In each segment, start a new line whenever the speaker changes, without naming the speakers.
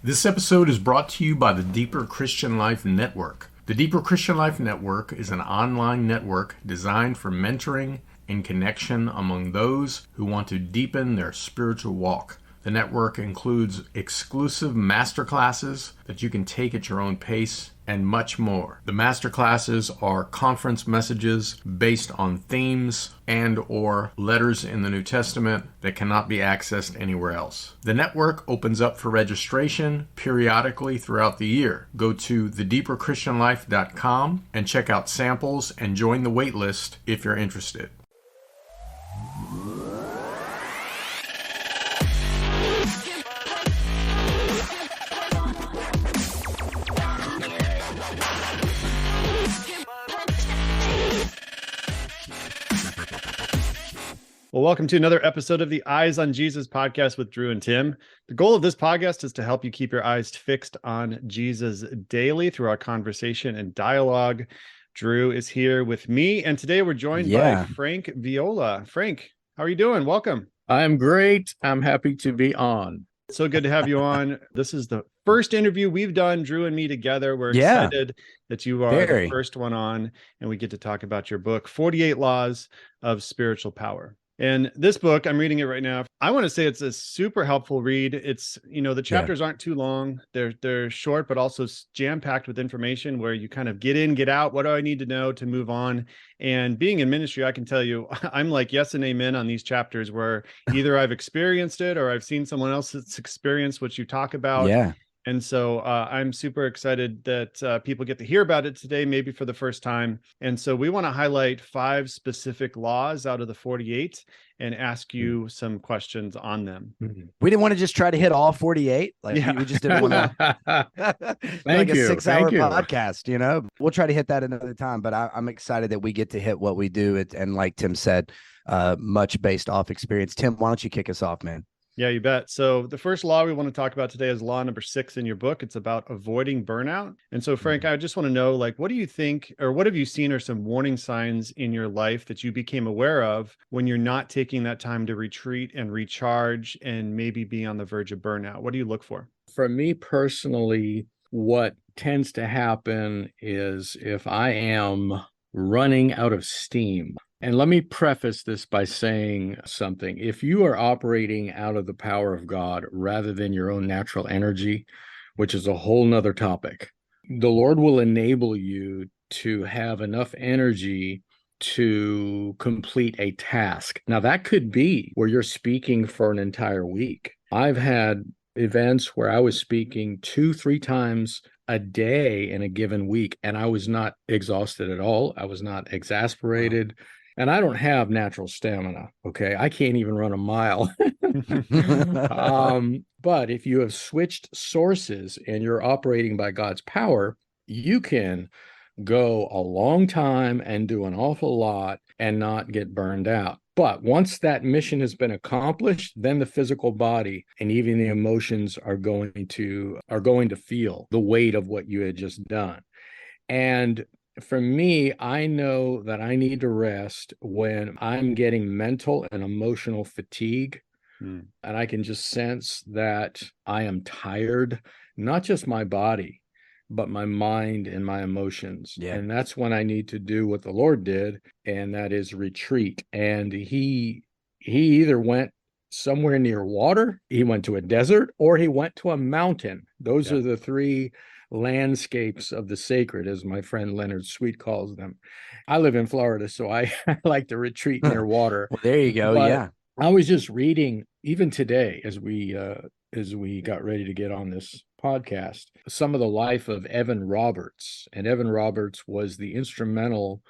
This episode is brought to you by the Deeper Christian Life Network. The Deeper Christian Life Network is an online network designed for mentoring and connection among those who want to deepen their spiritual walk. The network includes exclusive masterclasses that you can take at your own pace and much more. The masterclasses are conference messages based on themes and or letters in the New Testament that cannot be accessed anywhere else. The network opens up for registration periodically throughout the year. Go to thedeeperchristianlife.com and check out samples and join the wait list if you're interested.
Well, welcome to another episode of the Eyes on Jesus podcast with Drew and Tim. The goal of this podcast is to help you keep your eyes fixed on Jesus daily through our conversation and dialogue. Drew is here with me, and today we're joined by Frank Viola. Frank, how are you doing? Welcome.
I'm great. I'm happy to be on.
So good to have you on. This is the first interview we've done, Drew and me together. We're excited that you are the first one on, and we get to talk about your book, 48 Laws of Spiritual Power. And this book, I'm reading it right now. I want to say it's a super helpful read. It's, the chapters aren't too long. They're short, but also jam-packed with information where you kind of get in, get out. What do I need to know to move on? And being in ministry, I can tell you, I'm like, yes and amen on these chapters where either I've experienced it or I've seen someone else that's experienced what you talk about.
Yeah.
And so I'm super excited that people get to hear about it today, maybe for the first time. And so we want to highlight 5 specific laws out of the 48 and ask you some questions on them.
We didn't want to just try to hit all 48. We just didn't want to like a 6-hour podcast, We'll try to hit that another time, but I'm excited that we get to hit what we do. And like Tim said, much based off experience. Tim, why don't you kick us off, man?
Yeah, you bet. So the first law we want to talk about today is law number 6 in your book. It's about avoiding burnout. And so, Frank, I just want to know, what do you think, or what have you seen are some warning signs in your life that you became aware of when you're not taking that time to retreat and recharge and maybe be on the verge of burnout? What do you look for?
For me personally, what tends to happen is if I am running out of steam. And let me preface this by saying something. If you are operating out of the power of God rather than your own natural energy, which is a whole nother topic, the Lord will enable you to have enough energy to complete a task. Now, that could be where you're speaking for an entire week. I've had events where I was speaking 2-3 times a day in a given week, and I was not exhausted at all. I was not exasperated. Wow. And I don't have natural stamina, okay? I can't even run a mile. But if you have switched sources and you're operating by God's power, you can go a long time and do an awful lot and not get burned out. But once that mission has been accomplished, then the physical body and even the emotions are going to feel the weight of what you had just done. And for me, I know that I need to rest when I'm getting mental and emotional fatigue. And I can just sense that I am tired, not just my body, but my mind and my emotions. Yeah. And that's when I need to do what the Lord did, and that is retreat. And he either went somewhere near water, he went to a desert, or he went to a mountain. Those are the 3 landscapes of the sacred, as my friend Leonard Sweet calls them. I live in Florida, so I like to retreat near water.
Well, there you go.
But I was just reading, even today, as we got ready to get on this podcast, some of the life of Evan Roberts. And Evan Roberts was the instrumental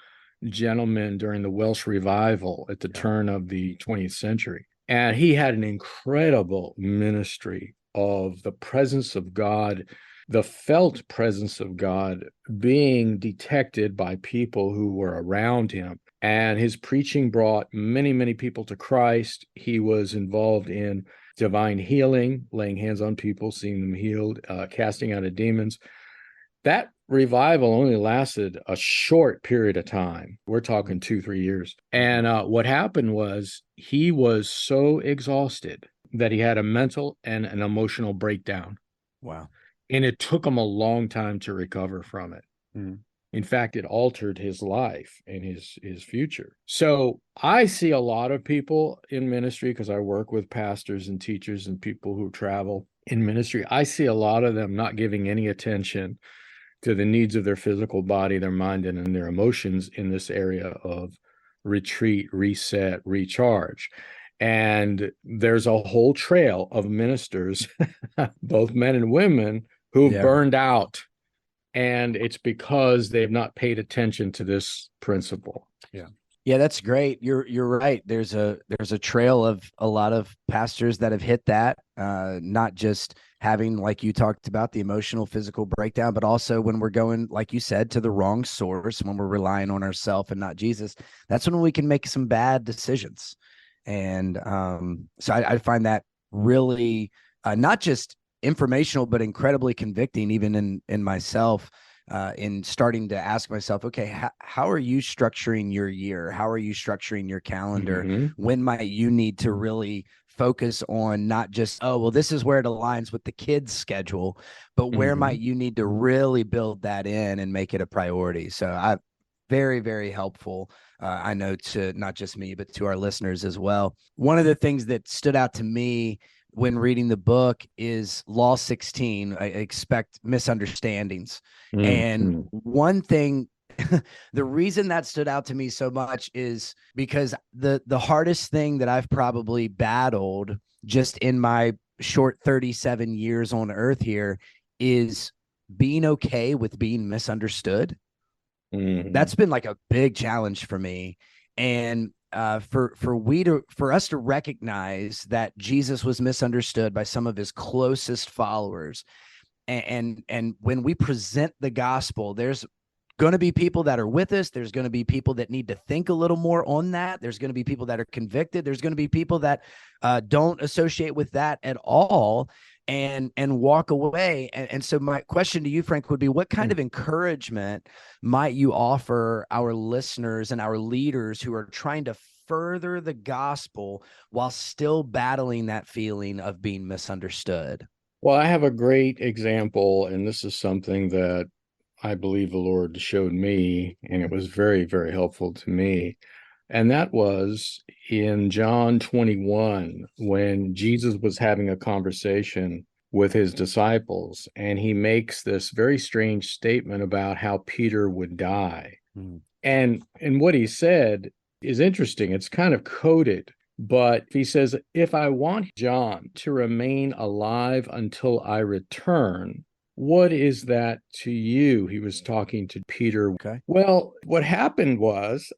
gentleman during the Welsh revival at the turn of the 20th century. And he had an incredible ministry of the presence of God, the felt presence of God being detected by people who were around him. And his preaching brought many, many people to Christ. He was involved in divine healing, laying hands on people, seeing them healed, casting out of demons. That revival only lasted a short period of time. We're talking 2-3 years. And what happened was he was so exhausted that he had a mental and an emotional breakdown.
Wow.
And it took him a long time to recover from it. Mm. In fact, it altered his life and his future. So I see a lot of people in ministry, because I work with pastors and teachers and people who travel in ministry. I see a lot of them not giving any attention to the needs of their physical body, their mind, and their emotions in this area of retreat, reset, recharge. And there's a whole trail of ministers, both men and women, who've burned out. And it's because they've not paid attention to this principle.
Yeah. Yeah, that's great. You're right. There's a trail of a lot of pastors that have hit that, not just having, like you talked about, the emotional, physical breakdown, but also when we're going, like you said, to the wrong source, when we're relying on ourselves and not Jesus, that's when we can make some bad decisions. And so I find that really not just informational, but incredibly convicting, even in myself, in starting to ask myself, okay, how are you structuring your year? How are you structuring your calendar? Mm-hmm. When might you need to really focus on not just, oh, well, this is where it aligns with the kids' schedule, but where might you need to really build that in and make it a priority? So very, very helpful. I know to not just me, but to our listeners as well. One of the things that stood out to me when reading the book is Law 16, I expect misunderstandings. Mm-hmm. And one thing, the reason that stood out to me so much is because the hardest thing that I've probably battled just in my short 37 years on earth here is being okay with being misunderstood. Mm-hmm. That's been like a big challenge for me. And for us to recognize that Jesus was misunderstood by some of his closest followers, and when we present the gospel, there's going to be people that are with us. There's going to be people that need to think a little more on that. There's going to be people that are convicted. There's going to be people that don't associate with that at all and walk away. And so my question to you, Frank, would be, what kind of encouragement might you offer our listeners and our leaders who are trying to further the gospel while still battling that feeling of being misunderstood?
Well, I have a great example, and this is something that I believe the Lord showed me, and it was very, very helpful to me. And that was in John 21, when Jesus was having a conversation with his disciples, and he makes this very strange statement about how Peter would die. And what he said is interesting. It's kind of coded, but he says, if I want John to remain alive until I return, what is that to you? He was talking to Peter.
Okay.
Well, what happened was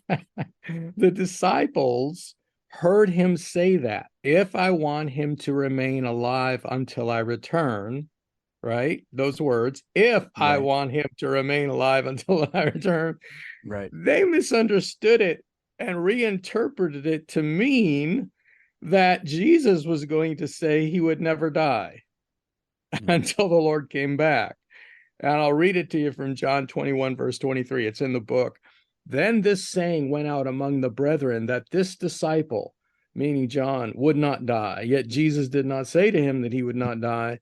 the disciples heard him say that. If I want him to remain alive until I return, right? Those words, if I want him to remain alive until I return,
right?
They misunderstood it and reinterpreted it to mean that Jesus was going to say he would never die until the Lord came back. And I'll read it to you from John 21, verse 23. It's in the book. Then this saying went out among the brethren that this disciple, meaning John, would not die. Yet Jesus did not say to him that he would not die.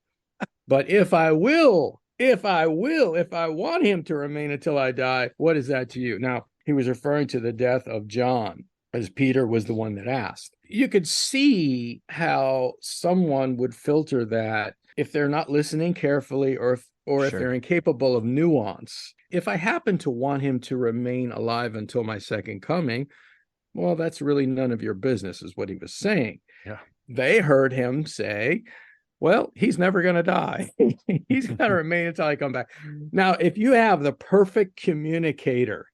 But if I want him to remain until I die, what is that to you? Now, he was referring to the death of John, as Peter was the one that asked. You could see how someone would filter that if they're not listening carefully, or if they're incapable of nuance. If I happen to want him to remain alive until my second coming, well, that's really none of your business, is what he was saying.
Yeah.
They heard him say, well, he's never going to die. He's going to remain until I come back. Now, if you have the perfect communicator,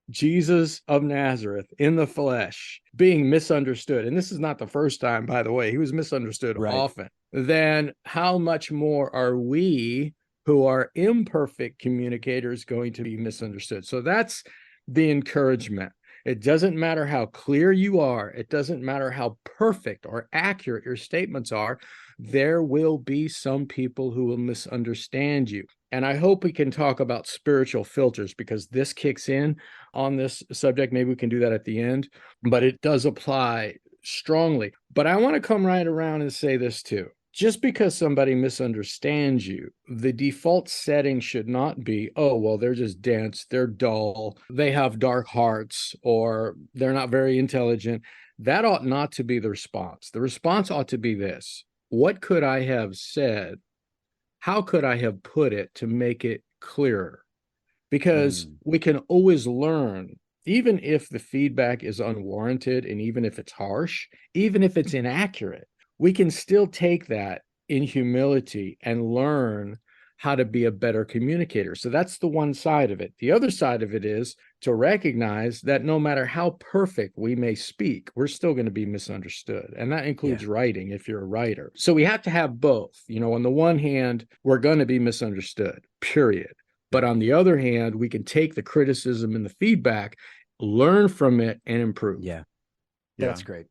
Jesus of Nazareth in the flesh, being misunderstood, and this is not the first time, by the way, he was misunderstood often, then how much more are we who are imperfect communicators going to be misunderstood? So that's the encouragement. It doesn't matter how clear you are. It doesn't matter how perfect or accurate your statements are. There will be some people who will misunderstand you. And I hope we can talk about spiritual filters, because this kicks in on this subject. Maybe we can do that at the end, but it does apply strongly. But I want to come right around and say this too. just because somebody misunderstands you, the default setting should not be, oh, well, they're just dense, they're dull, they have dark hearts, or they're not very intelligent. That ought not to be the response. The response ought to be this: what could I have said? How could I have put it to make it clearer? Because we can always learn, even if the feedback is unwarranted, and even if it's harsh, even if it's inaccurate, we can still take that in humility and learn how to be a better communicator. So that's the one side of it. The other side of it is to recognize that no matter how perfect we may speak, we're still going to be misunderstood. And that includes writing, if you're a writer. So we have to have both. On the one hand, we're going to be misunderstood, period. But on the other hand, we can take the criticism and the feedback, learn from it, and improve.
Yeah. That's great.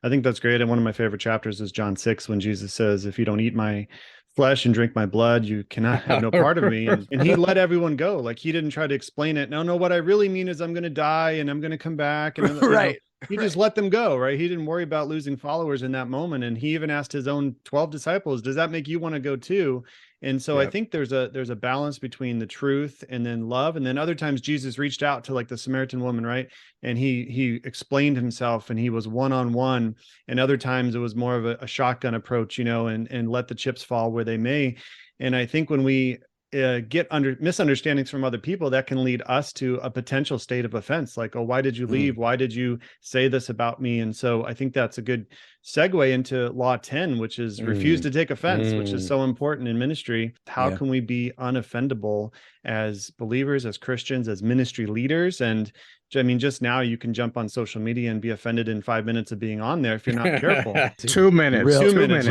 I think that's great. And one of my favorite chapters is John 6, when Jesus says, if you don't eat my flesh and drink my blood, you cannot have no part of me. And he let everyone go. Like, he didn't try to explain it. No, what I really mean is I'm going to die and I'm going to come back. And he just let them go, right? He didn't worry about losing followers in that moment. And he even asked his own 12 disciples, does that make you want to go too? And so I think there's a balance between the truth and then love. And then other times Jesus reached out to, like, the Samaritan woman, right? And he explained himself, and he was one-on-one. And other times it was more of a shotgun approach, and let the chips fall where they may. And I think when we get under misunderstandings from other people, that can lead us to a potential state of offense. Like, oh, why did you leave? Why did you say this about me? And so I think that's a good segue into law 10, which is refuse to take offense, which is so important in ministry. How can we be unoffendable as believers, as Christians, as ministry leaders? And I mean, just now you can jump on social media and be offended in 5 minutes of being on there if you're not careful.
2 minutes.
2 minutes.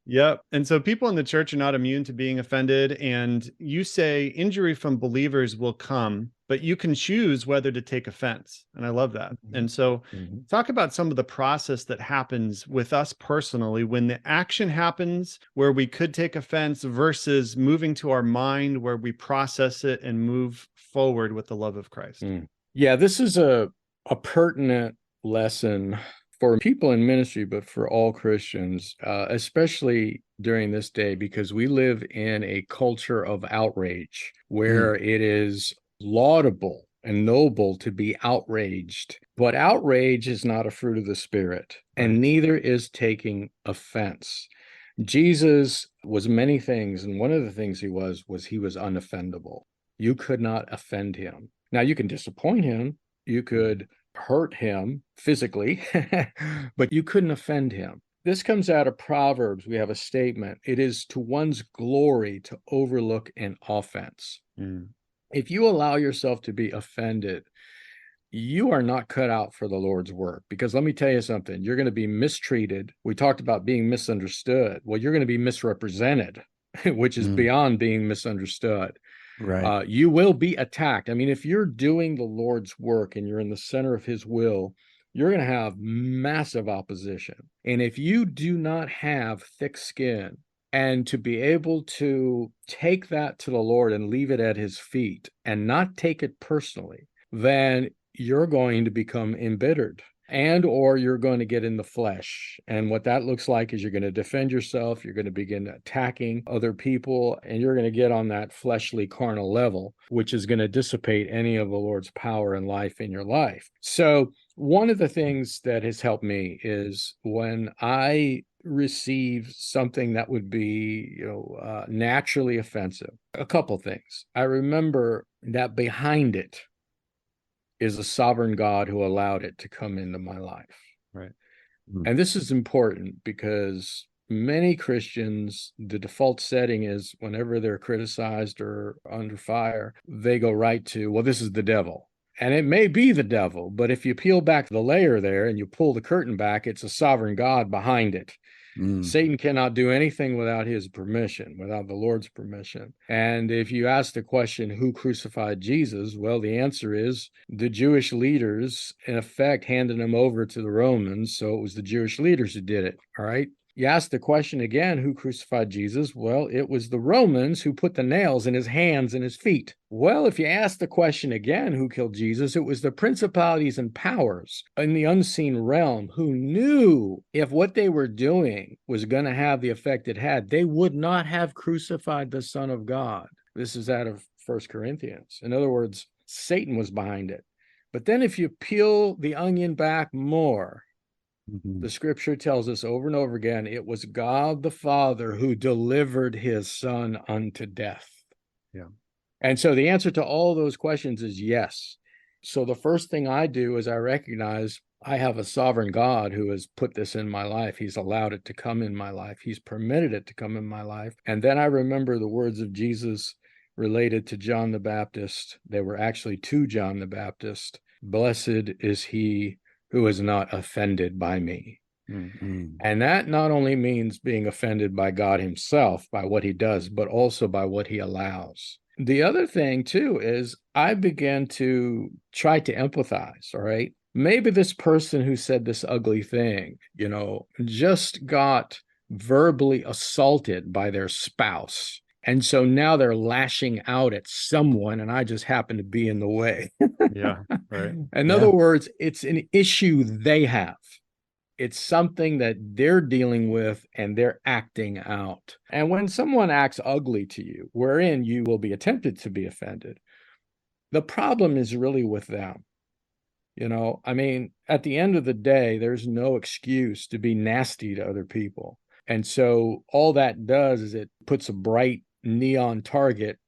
Yep. And so people in the church are not immune to being offended. And you say injury from believers will come, but you can choose whether to take offense. And I love that. And so talk about some of the process that happens with us personally when the action happens where we could take offense versus moving to our mind where we process it and move forward with the love of Christ.
Yeah, this is a pertinent lesson for people in ministry, but for all Christians, especially during this day, because we live in a culture of outrage where it is laudable and noble to be outraged. But outrage is not a fruit of the Spirit, and neither is taking offense. Jesus was many things, and one of the things he was unoffendable. You could not offend him. Now, you can disappoint him. You could hurt him physically, but you couldn't offend him. This comes out of Proverbs. We have a statement. It is to one's glory to overlook an offense. If you allow yourself to be offended, you are not cut out for the Lord's work. Because let me tell you something, you're going to be mistreated. We talked about being misunderstood. Well, you're going to be misrepresented, which is beyond being misunderstood.
Right.
You will be attacked. I mean, if you're doing the Lord's work and you're in the center of his will, you're going to have massive opposition. And if you do not have thick skin and to be able to take that to the Lord and leave it at his feet and not take it personally, then you're going to become embittered. And or you're going to get in the flesh. And what that looks like is you're going to defend yourself. You're going to begin attacking other people, and you're going to get on that fleshly carnal level, which is going to dissipate any of the Lord's power and life in your life. So one of the things that has helped me is when I receive something that would be, naturally offensive, a couple things. I remember that behind it is a sovereign God who allowed it to come into my life.
Right.
And this is important because many Christians, the default setting is whenever they're criticized or under fire, they go right to, well, this is the devil. And it may be the devil, but if you peel back the layer there and you pull the curtain back, it's a sovereign God behind it. Satan cannot do anything without his permission, without the Lord's permission. And if you ask the question, who crucified Jesus? Well, the answer is the Jewish leaders, in effect, handed him over to the Romans. So it was the Jewish leaders who did it. All right. You ask the question again, who crucified Jesus? Well, it was the Romans who put the nails in his hands and his feet. Well, if you ask the question again, who killed Jesus? It was the principalities and powers in the unseen realm who knew if what they were doing was going to have the effect it had, they would not have crucified the Son of God. This is out of 1 Corinthians. In other words, Satan was behind it. But then if you peel the onion back more, the scripture tells us over and over again, it was God the Father who delivered his Son unto death.
Yeah.
And so the answer to all those questions is yes. So the first thing I do is I recognize I have a sovereign God who has put this in my life. He's allowed it to come in my life. He's permitted it to come in my life. And then I remember the words of Jesus related to John the Baptist. They were actually to John the Baptist. Blessed is he who is not offended by me. Mm-hmm. And that not only means being offended by God himself, by what he does, but also by what he allows. The other thing too is I began to try to empathize, all right? Maybe this person who said this ugly thing, just got verbally assaulted by their spouse. And so now they're lashing out at someone, and I just happen to be in the way.
Yeah, right.
In other words, it's an issue they have. It's something that they're dealing with, and they're acting out. And when someone acts ugly to you, wherein you will be tempted to be offended, the problem is really with them. At the end of the day, there's no excuse to be nasty to other people. And so all that does is it puts a bright neon target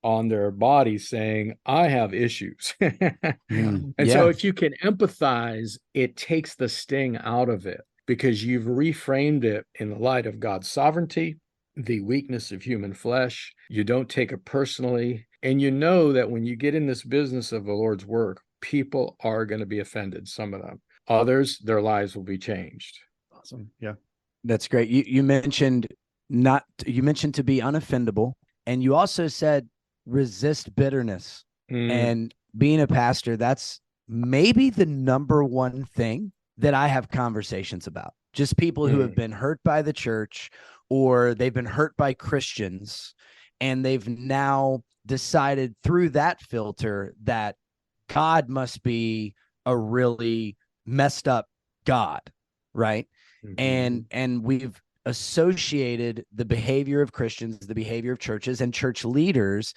on their body saying, I have issues. And so if you can empathize, it takes the sting out of it because you've reframed it in the light of God's sovereignty, the weakness of human flesh. You don't take it personally. And you know that when you get in this business of the Lord's work, people are going to be offended, some of them. Others, their lives will be changed.
Awesome. Yeah.
That's great. You mentioned to be unoffendable, and you also said resist bitterness. And being a pastor, that's maybe the number one thing that I have conversations about. Just people who have been hurt by the church, or they've been hurt by Christians, and they've now decided through that filter that God must be a really messed up God, right? And we've associated the behavior of Christians, the behavior of churches and church leaders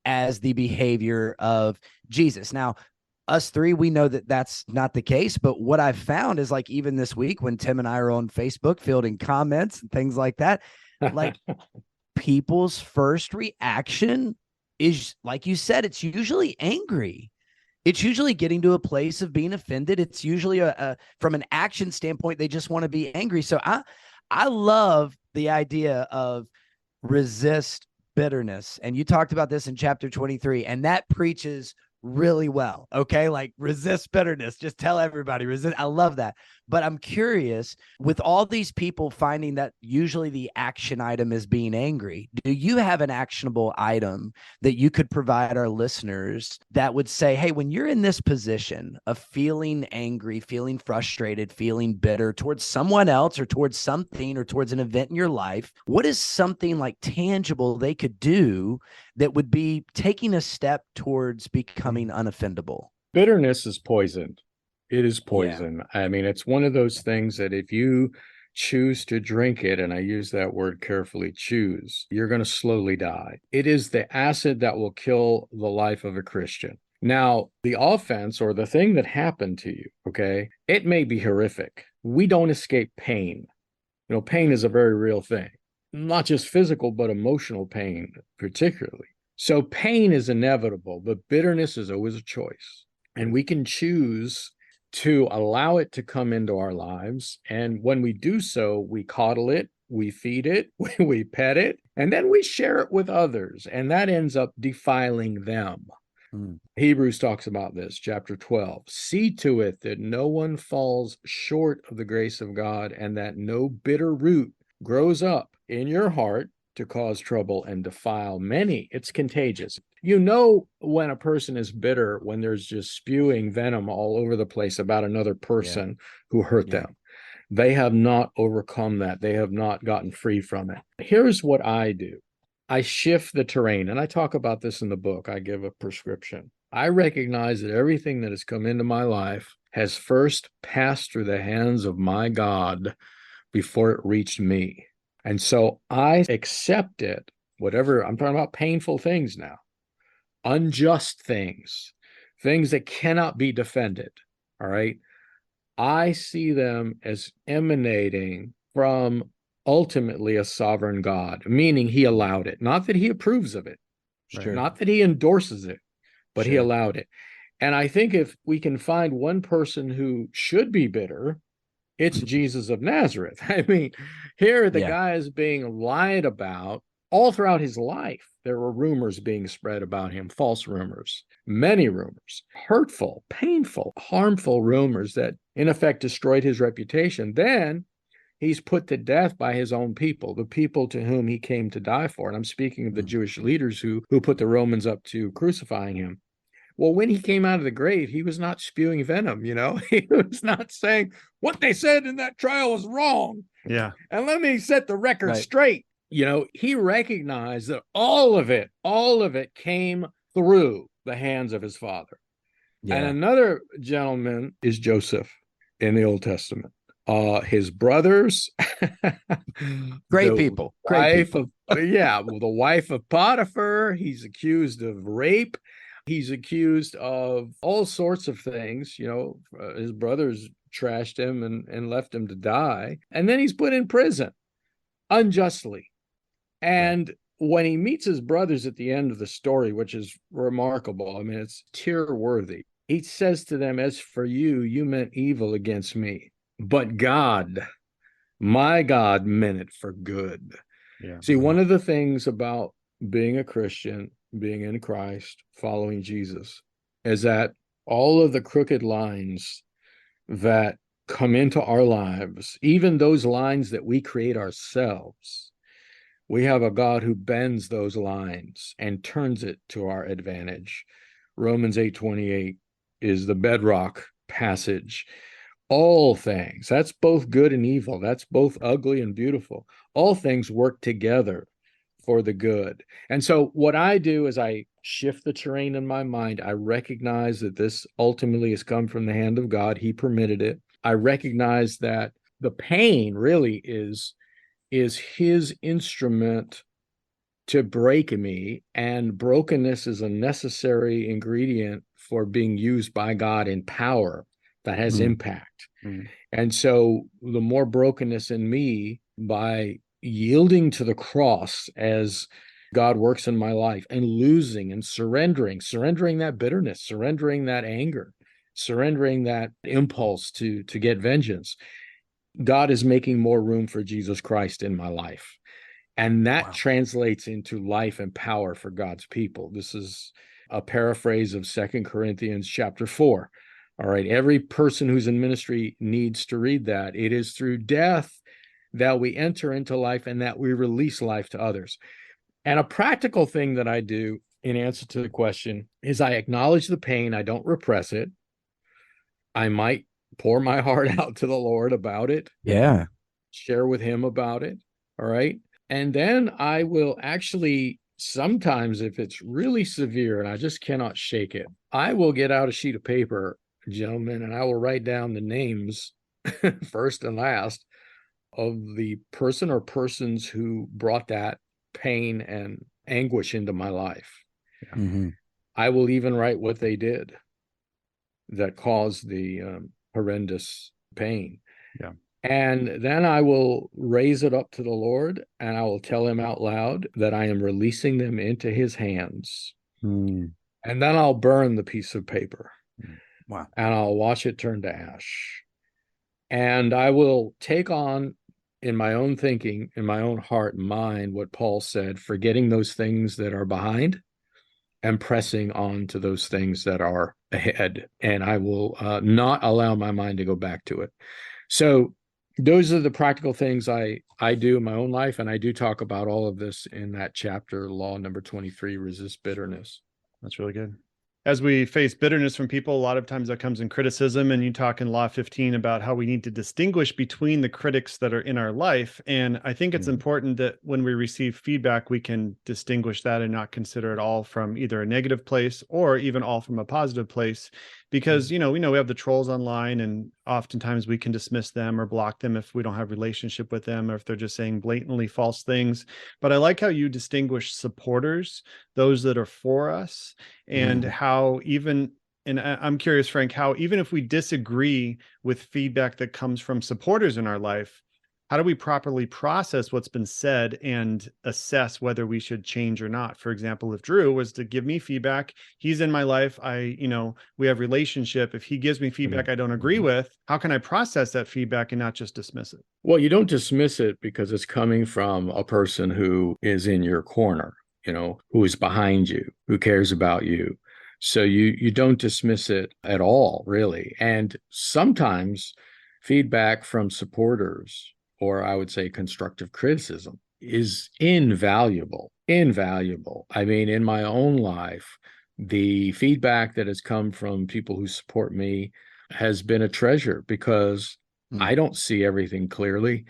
as the behavior of Jesus. Now, us three, we know that that's not the case, but what I've found is, like, even this week when Tim and I are on Facebook fielding comments and things like that, like people's first reaction is, like you said, it's usually angry. It's usually getting to a place of being offended. It's usually from an action standpoint, they just want to be angry. So I love the idea of resist bitterness. And you talked about this in chapter 23, and that preaches really well. Okay. Like, resist bitterness. Just tell everybody resist. I love that. But I'm curious, with all these people finding that usually the action item is being angry, do you have an actionable item that you could provide our listeners that would say, hey, when you're in this position of feeling angry, feeling frustrated, feeling bitter towards someone else or towards something or towards an event in your life, what is something like tangible they could do that would be taking a step towards becoming unoffendable?
Bitterness is poison. It is poison. Yeah. It's one of those things that if you choose to drink it, and I use that word carefully, choose, you're going to slowly die. It is the acid that will kill the life of a Christian. Now, the offense or the thing that happened to you, okay, it may be horrific. We don't escape pain. Pain is a very real thing, not just physical, but emotional pain particularly. So pain is inevitable, but bitterness is always a choice. And we can choose to allow it to come into our lives. And when we do so, we coddle it, we feed it, we pet it, and then we share it with others. And that ends up defiling them. Hebrews talks about this, chapter 12. See to it that no one falls short of the grace of God, and that no bitter root grows up in your heart to cause trouble and defile many. It's contagious. You know when a person is bitter when there's just spewing venom all over the place about another person who hurt them. They have not overcome that. They have not gotten free from it. Here's what I do. I shift the terrain, and I talk about this in the book. I give a prescription. I recognize that everything that has come into my life has first passed through the hands of my God before it reached me. And so I accept it, whatever. I'm talking about painful things now, unjust things, things that cannot be defended. All right. I see them as emanating from ultimately a sovereign God, meaning he allowed it, not that he approves of it,
Sure.
not that he endorses it, but he allowed it. And I think if we can find one person who should be bitter, it's Jesus of Nazareth. I mean, here the guy is being lied about all throughout his life. There were rumors being spread about him, false rumors, many rumors, hurtful, painful, harmful rumors that in effect destroyed his reputation. Then he's put to death by his own people, the people to whom he came to die for. And I'm speaking of the Jewish leaders who put the Romans up to crucifying him. Well, when he came out of the grave, he was not spewing venom, you know, he was not saying what they said in that trial was wrong.
Yeah.
And let me set the record straight. You know, he recognized that all of it came through the hands of his father. Yeah. And another gentleman is Joseph in the Old Testament. His brothers,
great people.
The wife of Potiphar. He's accused of rape. He's accused of all sorts of things. You know, his brothers trashed him and left him to die. And then he's put in prison unjustly. And when he meets his brothers at the end of the story, which is remarkable, I mean, it's tear-worthy. He says to them, as for you, you meant evil against me, but God, my God, meant it for good. Yeah. See, one of the things about being a Christian, being in Christ, following Jesus, is that all of the crooked lines that come into our lives, even those lines that we create ourselves, we have a God who bends those lines and turns it to our advantage. Romans 8:28 is the bedrock passage. All things, that's both good and evil, that's both ugly and beautiful. All things work together for the good. And so what I do is I shift the terrain in my mind. I recognize that this ultimately has come from the hand of God. He permitted it. I recognize that the pain really is his instrument to break me, and brokenness is a necessary ingredient for being used by God in power that has impact. And so the more brokenness in me, by yielding to the cross as God works in my life, and losing and surrendering that bitterness, surrendering that anger, surrendering that impulse to get vengeance, God is making more room for Jesus Christ in my life. And that translates into life and power for God's people. This is a paraphrase of 2 Corinthians chapter 4. All right, every person who's in ministry needs to read that. It is through death that we enter into life and that we release life to others. And a practical thing that I do in answer to the question is I acknowledge the pain. I don't repress it. I might pour my heart out to the Lord about it.
Yeah.
Share with him about it. All right. And then I will actually, sometimes if it's really severe and I just cannot shake it, I will get out a sheet of paper, gentlemen, and I will write down the names first and last of the person or persons who brought that pain and anguish into my life. Mm-hmm. I will even write what they did that caused the horrendous pain. Yeah. And then I will raise it up to the Lord, and I will tell him out loud that I am releasing them into his hands. And then I'll burn the piece of paper. Wow. And I'll watch it turn to ash. And I will take on, in my own thinking, in my own heart and mind, what Paul said, forgetting those things that are behind and pressing on to those things that are ahead. And I will not allow my mind to go back to it. So those are the practical things I do in my own life. And I do talk about all of this in that chapter, law number 23, resist bitterness.
That's really good. as we face bitterness from people, a lot of times that comes in criticism. And you talk in Law 15 about how we need to distinguish between the critics that are in our life. And I think it's important that when we receive feedback, we can distinguish that and not consider it all from either a negative place or even all from a positive place. Because, we know we have the trolls online, and oftentimes we can dismiss them or block them if we don't have a relationship with them, or if they're just saying blatantly false things. But I like how you distinguish supporters, those that are for us, and how even, and I'm curious, Frank, how even if we disagree with feedback that comes from supporters in our life, how do we properly process what's been said and assess whether we should change or not? For example, if Drew was to give me feedback, he's in my life, we have relationship. If he gives me feedback I don't agree with, how can I process that feedback and not just dismiss it?
Well, you don't dismiss it because it's coming from a person who is in your corner, who is behind you, who cares about you. So you don't dismiss it at all, really. And sometimes feedback from supporters, or I would say constructive criticism, is invaluable. I mean, in my own life, the feedback that has come from people who support me has been a treasure because I don't see everything clearly.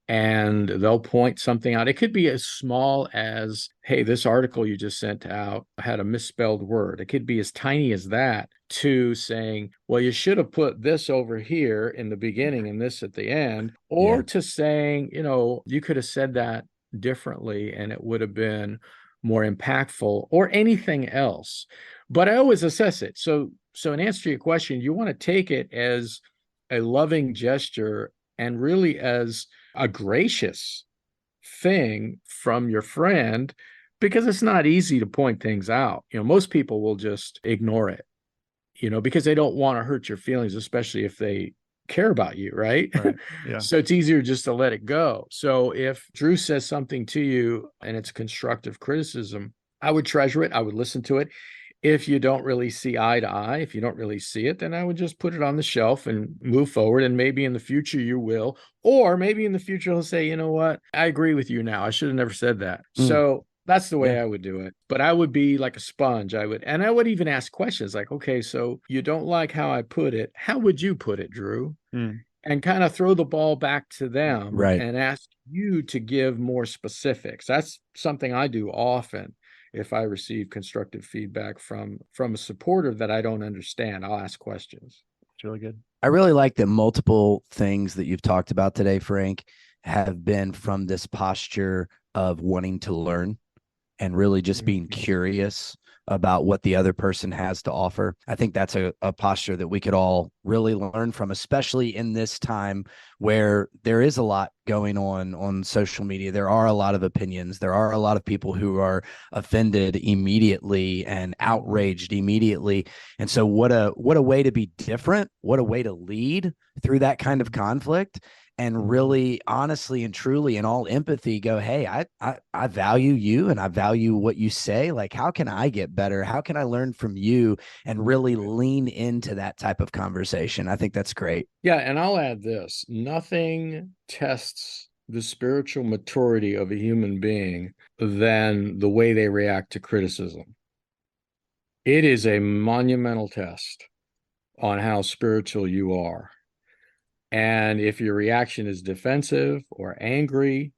And they'll point something out. It could be as small as, hey, this article you just sent out had a misspelled word. It could be as tiny as that, to saying, well, you should have put this over here in the beginning and this at the end, or to saying, you could have said that differently and it would have been more impactful, or anything else. But I always assess it. So in answer to your question, you want to take it as a loving gesture and really as a gracious thing from your friend, because it's not easy to point things out. Most people will just ignore it, because they don't want to hurt your feelings, especially if they care about you, right?
Yeah.
So it's easier just to let it go. So if Drew says something to you and it's constructive criticism, I would treasure it. I would listen to it. If you don't really see eye to eye, if you don't really see it, then I would just put it on the shelf and move forward. And maybe in the future you will, or maybe in the future he'll say, you know what, I agree with you now. I should have never said that. So that's the way I would do it. But I would be like a sponge. I would even ask questions like, okay, so you don't like how I put it. How would you put it, Drew? And kind of throw the ball back to them and ask you to give more specifics. That's something I do often. If I receive constructive feedback from a supporter that I don't understand, I'll ask questions.
It's really good.
I really like that multiple things that you've talked about today, Frank, have been from this posture of wanting to learn and really just being curious about what the other person has to offer. I think that's a posture that we could all really learn from, especially in this time where there is a lot going on social media. There are a lot of opinions. There are a lot of people who are offended immediately and outraged immediately. And so what a way to be different, what a way to lead through that kind of conflict. And really, honestly and truly, in all empathy, go, hey, I value you and I value what you say. Like, how can I get better? How can I learn from you? And really lean into that type of conversation. I think that's great.
Yeah, and I'll add this. Nothing tests the spiritual maturity of a human being than the way they react to criticism. It is a monumental test on how spiritual you are. And if your reaction is defensive or angry,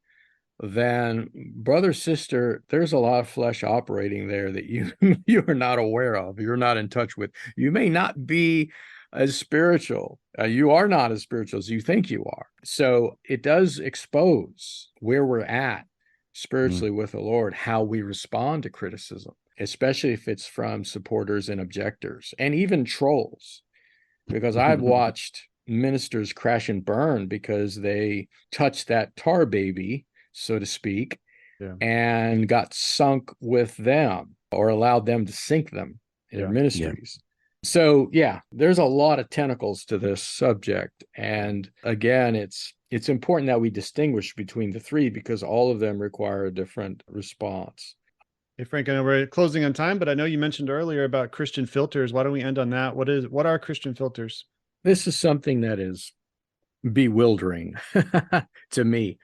then brother, sister, there's a lot of flesh operating there that you are not aware of. You're not in touch with. You may not be as spiritual. You are not as spiritual as you think you are. So it does expose where we're at spiritually with the Lord, how we respond to criticism, especially if it's from supporters and objectors and even trolls, because I've watched ministers crash and burn because they touched that tar baby, so to speak, and got sunk with them or allowed them to sink them in their ministries. So there's a lot of tentacles to this subject. And again, it's important that we distinguish between the three because all of them require a different response.
Hey, Frank, I know we're closing on time, but I know you mentioned earlier about Christian filters. Why don't we end on that? What are Christian filters?
This is something that is bewildering to me.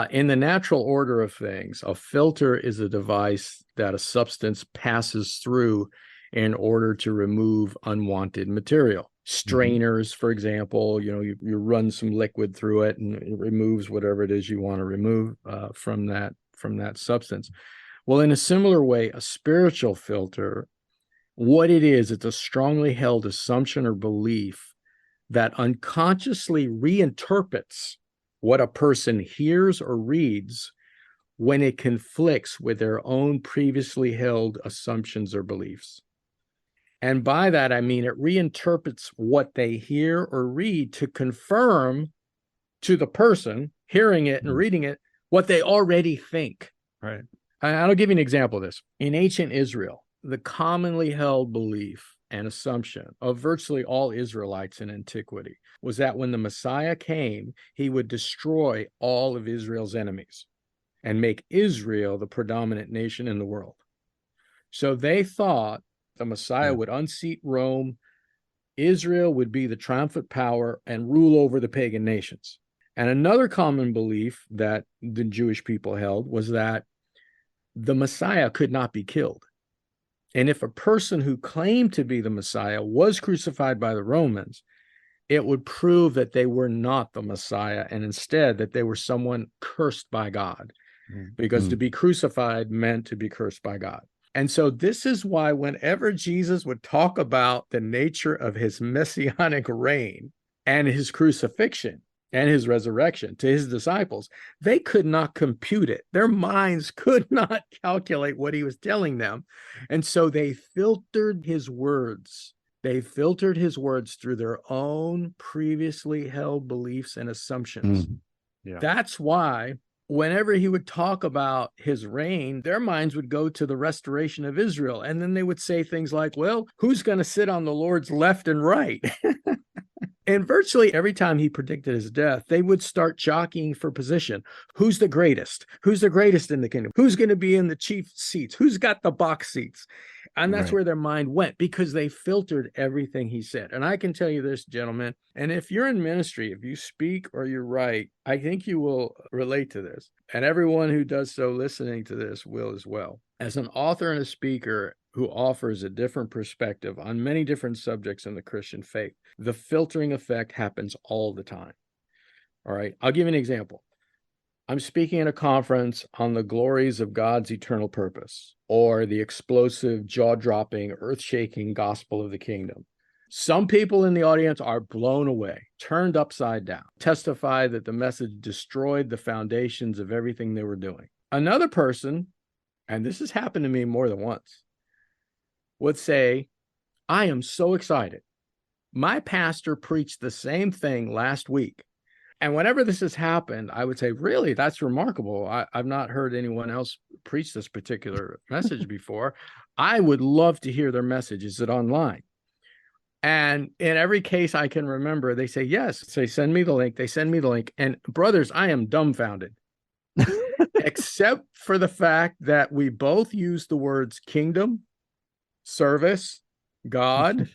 In the natural order of things, a filter is a device that a substance passes through in order to remove unwanted material. Strainers, for example, you run some liquid through it and it removes whatever it is you want to remove from that substance. Well, in a similar way, a spiritual filter, what it is, it's a strongly held assumption or belief that unconsciously reinterprets what a person hears or reads when it conflicts with their own previously held assumptions or beliefs. And by that, I mean it reinterprets what they hear or read to confirm to the person hearing it and reading it what they already think.
Right.
I'll give you an example of this. In ancient Israel, the commonly held belief and assumption of virtually all Israelites in antiquity was that when the Messiah came, he would destroy all of Israel's enemies and make Israel the predominant nation in the world. So they thought the Messiah would unseat Rome, Israel would be the triumphant power and rule over the pagan nations. And another common belief that the Jewish people held was that the Messiah could not be killed. And if a person who claimed to be the Messiah was crucified by the Romans, it would prove that they were not the Messiah and instead that they were someone cursed by God, because to be crucified meant to be cursed by God. And so this is why whenever Jesus would talk about the nature of his messianic reign and his crucifixion and his resurrection to his disciples, they could not compute it. Their minds could not calculate what he was telling them. And so they filtered his words. They filtered his words through their own previously held beliefs and assumptions.
Yeah.
That's why whenever he would talk about his reign, their minds would go to the restoration of Israel. And then they would say things like, well, who's going to sit on the Lord's left and right? And virtually every time he predicted his death, they would start jockeying for position. Who's the greatest? Who's the greatest in the kingdom? Who's going to be in the chief seats? Who's got the box seats? And that's where their mind went, because they filtered everything he said. And I can tell you this, gentlemen, and if you're in ministry, if you speak or you write, I think you will relate to this. And everyone who does so listening to this will as well. As an author and a speaker who offers a different perspective on many different subjects in the Christian faith, the filtering effect happens all the time. All right, I'll give you an example. I'm speaking at a conference on the glories of God's eternal purpose, or the explosive, jaw-dropping, earth-shaking gospel of the kingdom. Some people in the audience are blown away, turned upside down, testify that the message destroyed the foundations of everything they were doing. Another person, and this has happened to me more than once, would say, I am so excited. My pastor preached the same thing last week. And whenever this has happened, I would say, really, that's remarkable. I've not heard anyone else preach this particular message before. I would love to hear their message. Is it online? And in every case I can remember, they say, yes. Say, send me the link. They send me the link. And brothers, I am dumbfounded, except for the fact that we both use the words kingdom, service, God,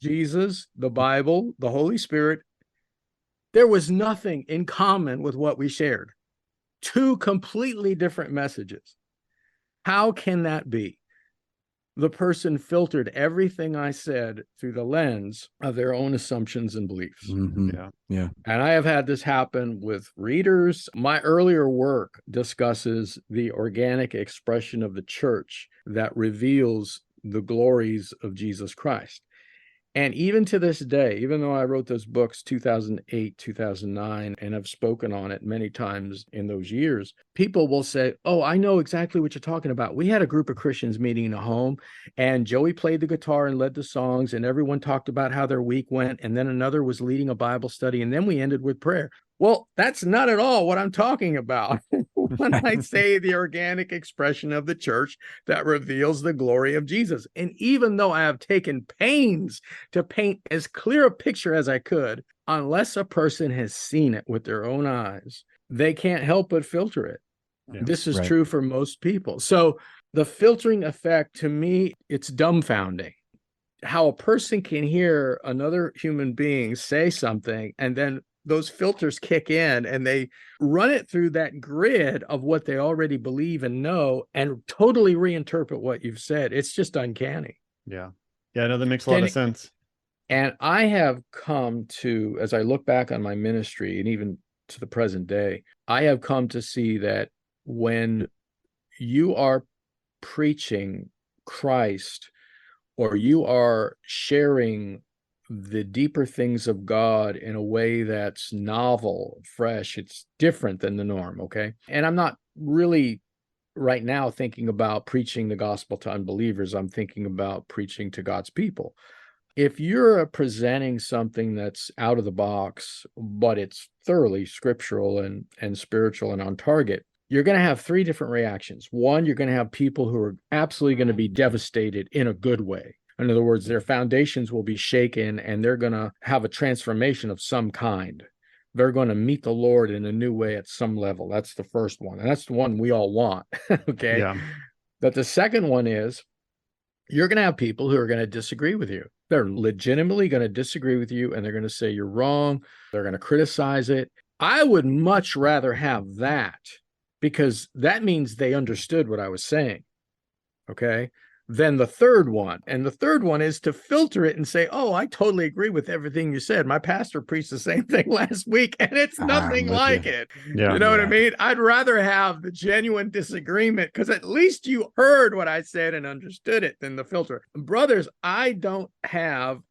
Jesus, the Bible, the Holy Spirit. There was nothing in common with what we shared. Two completely different messages. How can that be? The person filtered everything I said through the lens of their own assumptions and beliefs.
Yeah.
And I have had this happen with readers. My earlier work discusses the organic expression of the church that reveals the glories of Jesus Christ. And even to this day, even though I wrote those books 2008, 2009, and have spoken on it many times in those years, people will say, oh, I know exactly what you're talking about. We had a group of Christians meeting in a home, and Joey played the guitar and led the songs, and everyone talked about how their week went, and then another was leading a Bible study, and then we ended with prayer. Well, that's not at all what I'm talking about when I say the organic expression of the church that reveals the glory of Jesus. And even though I have taken pains to paint as clear a picture as I could, unless a person has seen it with their own eyes, they can't help but filter it. Yeah, this is true for most people. So the filtering effect, to me, it's dumbfounding. How a person can hear another human being say something, and then those filters kick in and they run it through that grid of what they already believe and know and totally reinterpret what you've said. It's just uncanny.
Yeah. Yeah, no, that makes a lot of sense.
And I have come to, as I look back on my ministry and even to the present day, I have come to see that when you are preaching Christ, or you are sharing the deeper things of God in a way that's novel, fresh, it's different than the norm, okay? And I'm not really right now thinking about preaching the gospel to unbelievers. I'm thinking about preaching to God's people. If you're presenting something that's out of the box, but it's thoroughly scriptural and spiritual and on target, you're going to have three different reactions. One, you're going to have people who are absolutely going to be devastated in a good way. In other words, their foundations will be shaken and they're going to have a transformation of some kind. They're going to meet the Lord in a new way at some level. That's the first one. And that's the one we all want. Okay.
Yeah.
But the second one is you're going to have people who are going to disagree with you. They're legitimately going to disagree with you and they're going to say you're wrong. They're going to criticize it. I would much rather have that, because that means they understood what I was saying. Okay. Then the third one. And the third one is to filter it and say, oh, I totally agree with everything you said. My pastor preached the same thing last week and it's nothing like it.
Yeah.
You know what I mean? I'd rather have the genuine disagreement, because at least you heard what I said and understood it, than the filter. Brothers, I don't have,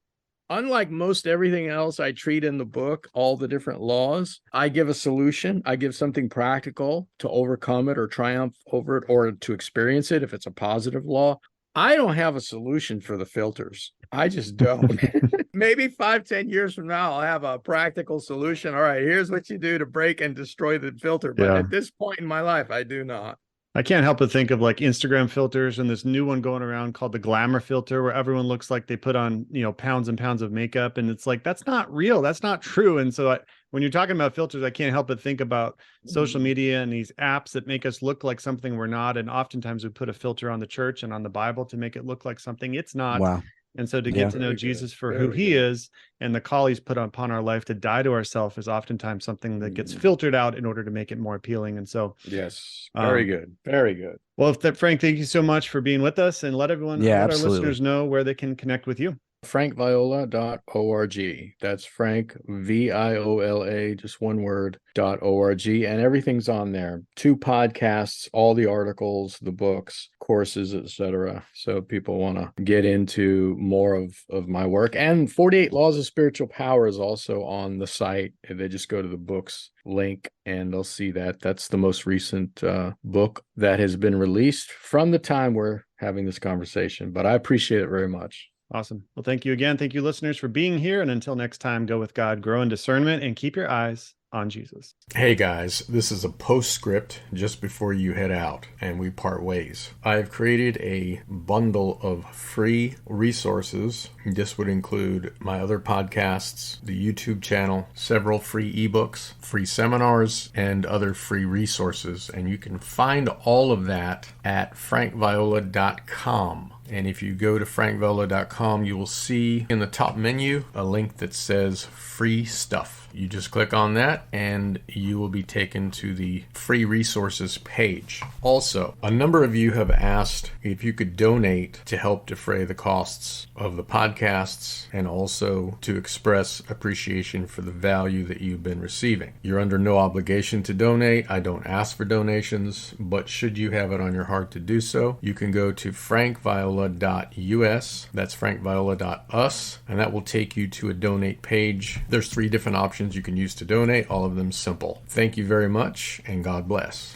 unlike most everything else I treat in the book, all the different laws, I give a solution. I give something practical to overcome it or triumph over it or to experience it if it's a positive law. I don't have a solution for the filters. I just don't. Maybe 5-10 years from now, I'll have a practical solution. All right, here's what you do to break and destroy the filter. But at this point in my life, I do not.
I can't help but think of like Instagram filters and this new one going around called the glamour filter, where everyone looks like they put on, pounds and pounds of makeup. And it's like, that's not real. That's not true. And so when you're talking about filters, I can't help but think about social media and these apps that make us look like something we're not. And oftentimes we put a filter on the church and on the Bible to make it look like something it's not.
Wow.
And so to get to know Jesus for who he is and the call he's put upon our life to die to ourselves is oftentimes something that gets filtered out in order to make it more appealing. And so,
yes, very good. Very good.
Well, Frank, thank you so much for being with us, and let our listeners know where they can connect with you.
frankviola.org. That's Frank, Viola, just one word, .org. And everything's on there. 2 podcasts, all the articles, the books, courses, etc. So people want to get into more of my work. And 48 Laws of Spiritual Power is also on the site. They just go to the books link and they'll see that. That's the most recent book that has been released from the time we're having this conversation. But I appreciate it very much.
Awesome. Well, thank you again. Thank you, listeners, for being here. And until next time, go with God, grow in discernment, and keep your eyes on Jesus.
Hey guys, this is a postscript just before you head out and we part ways. I've created a bundle of free resources. This would include my other podcasts, the YouTube channel, several free ebooks, free seminars, and other free resources. And you can find all of that at frankviola.com. And if you go to frankviola.com, you will see in the top menu a link that says free stuff. You just click on that and you will be taken to the free resources page. Also, a number of you have asked if you could donate to help defray the costs of the podcasts and also to express appreciation for the value that you've been receiving. You're under no obligation to donate. I don't ask for donations, but should you have it on your heart to do so, you can go to frankviola.us. That's frankviola.us, and that will take you to a donate page. There's 3 different options you can use to donate, all of them simple. Thank you very much, and God bless.